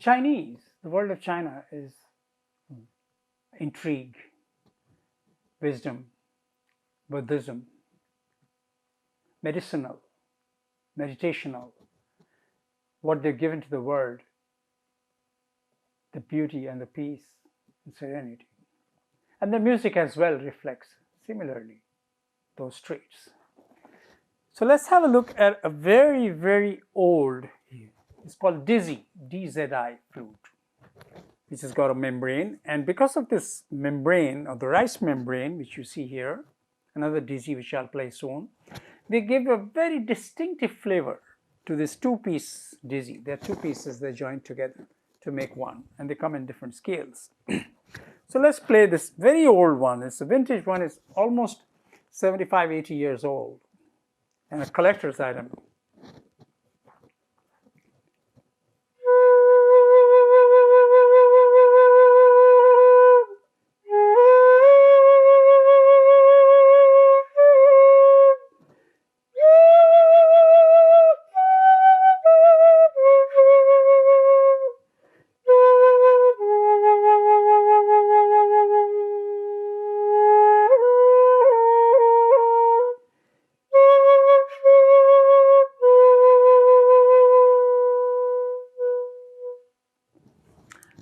Chinese, the world of China is intrigue, wisdom, Buddhism, medicinal, meditational, what they've given to the world, the beauty and the peace and serenity. And the music as well reflects similarly those traits. So let's have a look at a very, very old, it's called DZI, D-Z-I flute, which has got a membrane. And because of this membrane, or the rice membrane, which you see here, another DZI which I'll play soon, they give a very distinctive flavor to this two-piece DZI. There are two pieces that joined together to make one, and they come in different scales. So let's play this very old one. It's a vintage one. It's almost 75, 80 years old, and a collector's item.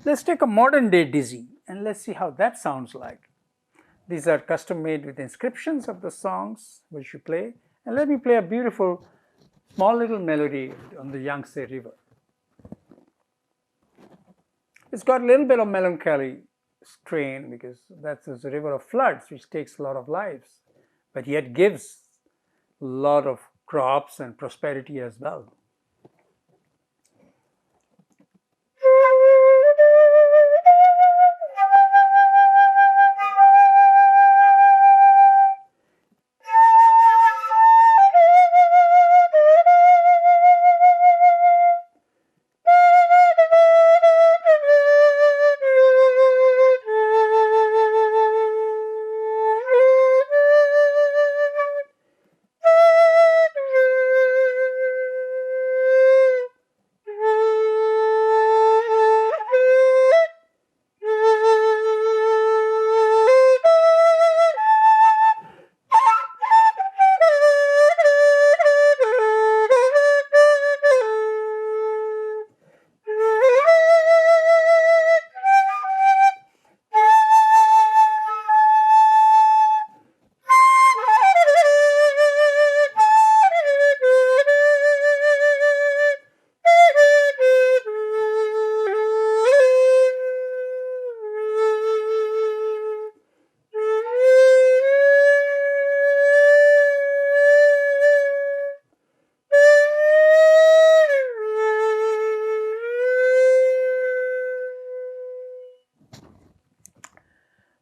Let's take a modern day DZI and let's see how that sounds like. These are custom made with inscriptions of the songs which you play. And let me play a beautiful small little melody on the Yangtze River. It's got a little bit of melancholy strain because that's a river of floods which takes a lot of lives, but yet gives a lot of crops and prosperity as well.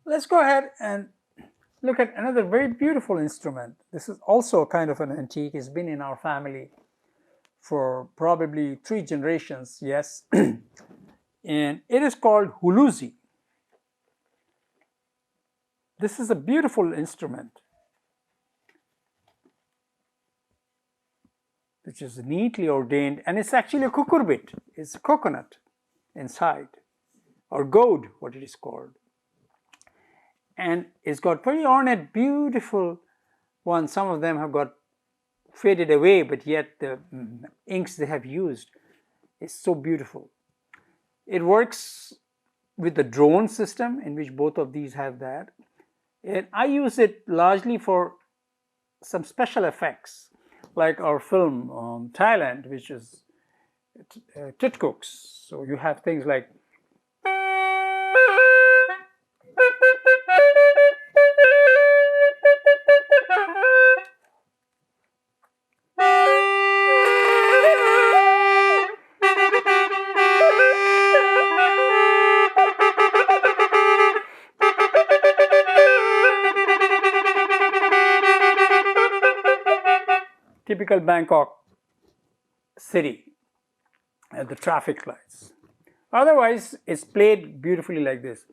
Let's go ahead and look at another very beautiful instrument. This is also a kind of an antique. It's been in our family for probably 3 generations, yes. And it is called HULUZI. This is a beautiful instrument which is neatly ordained, and it's actually a cucurbit. It's a coconut inside, or gourd, what it is called. And it's got very ornate, beautiful ones. Some of them have got faded away, but yet the inks they have used is so beautiful. It works with the drone system, in which both of these have that. And I use it largely for some special effects, like our film Thailand, which is Titcooks. So you have things like typical Bangkok city at the traffic lights. Otherwise, it's played beautifully like this.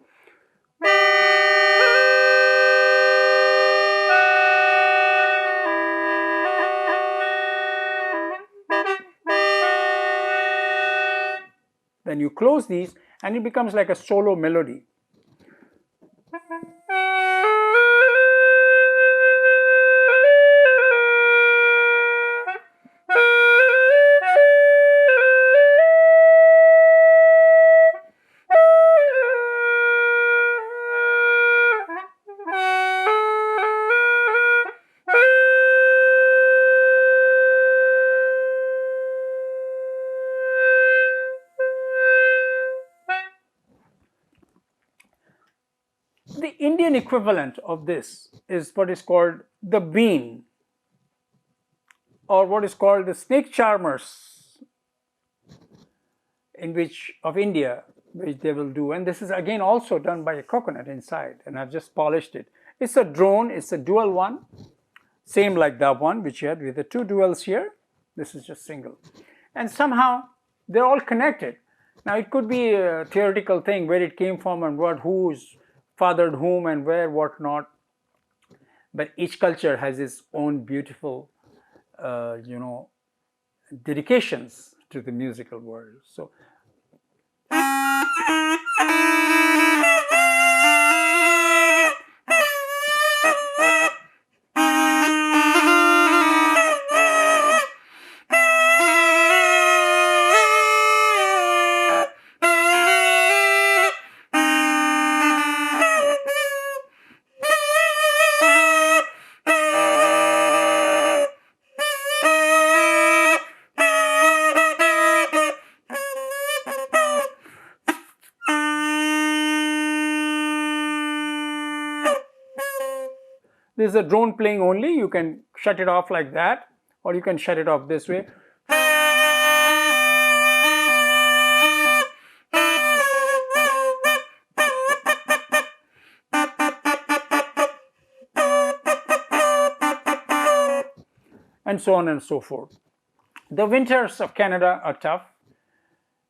Then you close these and it becomes like a solo melody. The Indian equivalent of this is what is called the bean, or what is called the snake charmers of India, which they will do. And this is again also done by a coconut inside, and I've just polished it. It's a drone, it's a dual one, same like that one which you had with the two duals here. This is just single. And somehow they're all connected. Now it could be a theoretical thing where it came from and who's fathered whom and where, what not. But each culture has its own beautiful, dedications to the musical world. So. This is a drone playing only. You can shut it off like that, or you can shut it off this way. And so on and so forth. The winters of Canada are tough,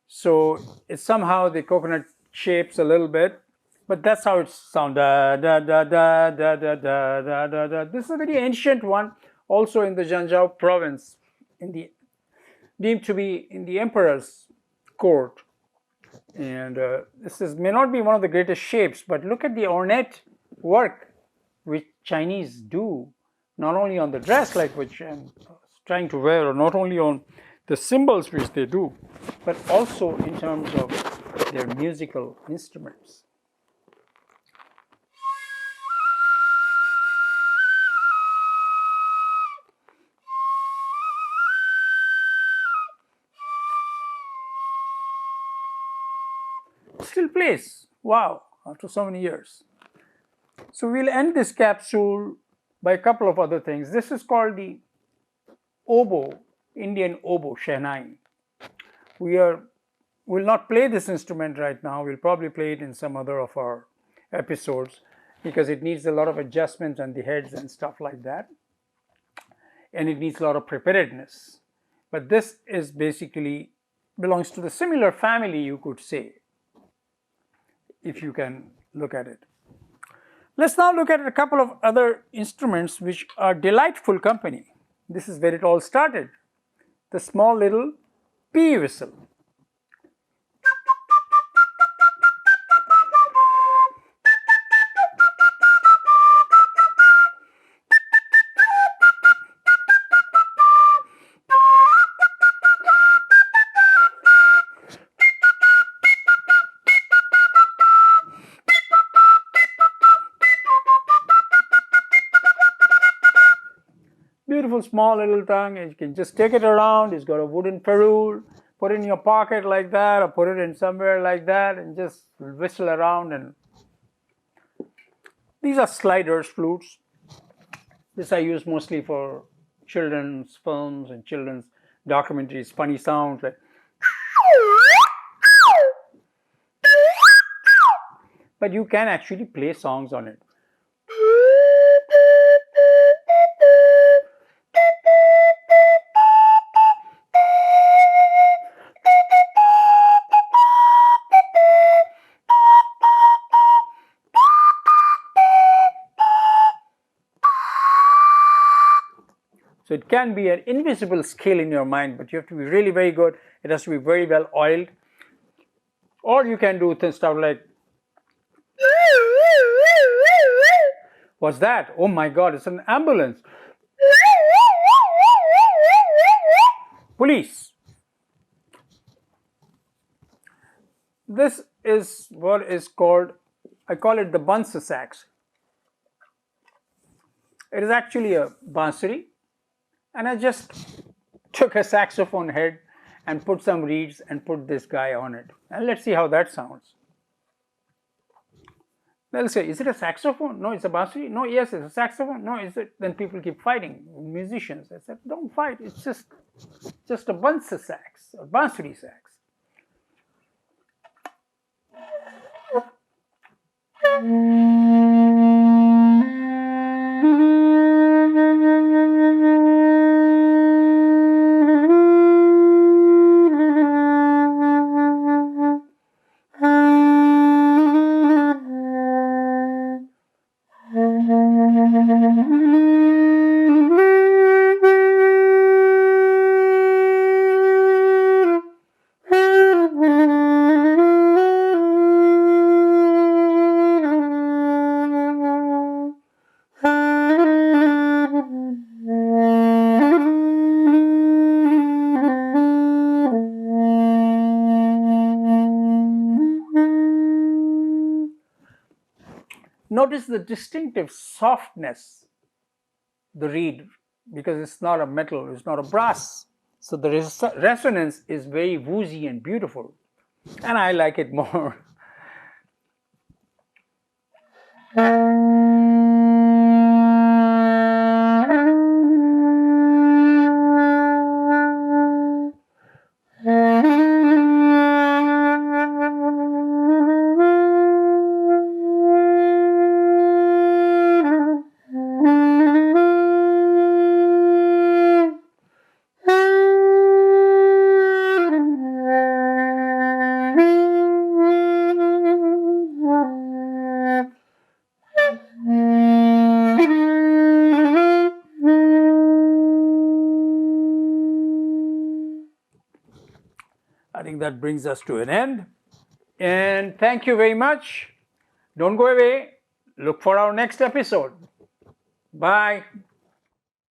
so it's somehow the coconut shapes a little bit. But that's how it sounds. Da, da, da, da, da, da, da, da, da, da. This is a very ancient one, also in the Zhangjiao province, deemed to be in the emperor's court. And this may not be one of the greatest shapes, but look at the ornate work which Chinese do, not only on the dress like which I'm trying to wear, or not only on the symbols which they do, but also in terms of their musical instruments. Still plays. Wow, after so many years. So we'll end this capsule by a couple of other things. This is called the oboe, Indian oboe, Shehnai. We'll not play this instrument right now. We'll probably play it in some other of our episodes because it needs a lot of adjustments on the heads and stuff like that. And it needs a lot of preparedness. But this is basically belongs to the similar family, you could say, if you can look at it. Let's now look at a couple of other instruments which are delightful company. This is where it all started. The small little pea whistle. Beautiful small little tongue, and you can just take it around. It's got a wooden ferrule. Put it in your pocket like that, or put it in somewhere like that, and just whistle around. And these are sliders, flutes. This I use mostly for children's films and children's documentaries. Funny sounds like. But you can actually play songs on it. So it can be an invisible scale in your mind, but you have to be really very good. It has to be very well oiled. Or you can do stuff like, what's that? Oh my God, it's an ambulance. Police. This is what is called, I call it the Bansa sax. It is actually a bansuri, and I just took a saxophone head and put some reeds and put this guy on it. And let's see how that sounds. They'll say, is it a saxophone? No, it's a bansuri. No, yes, it's a saxophone. No, is it? Then people keep fighting, musicians. I said, don't fight, it's just a bansa sax, a bansuri sax. Notice the distinctive softness, the reed, because it's not a metal, it's not a brass. So the resonance is very woozy and beautiful, and I like it more. I think that brings us to an end. And thank you very much. Don't go away. Look for our next episode. Bye.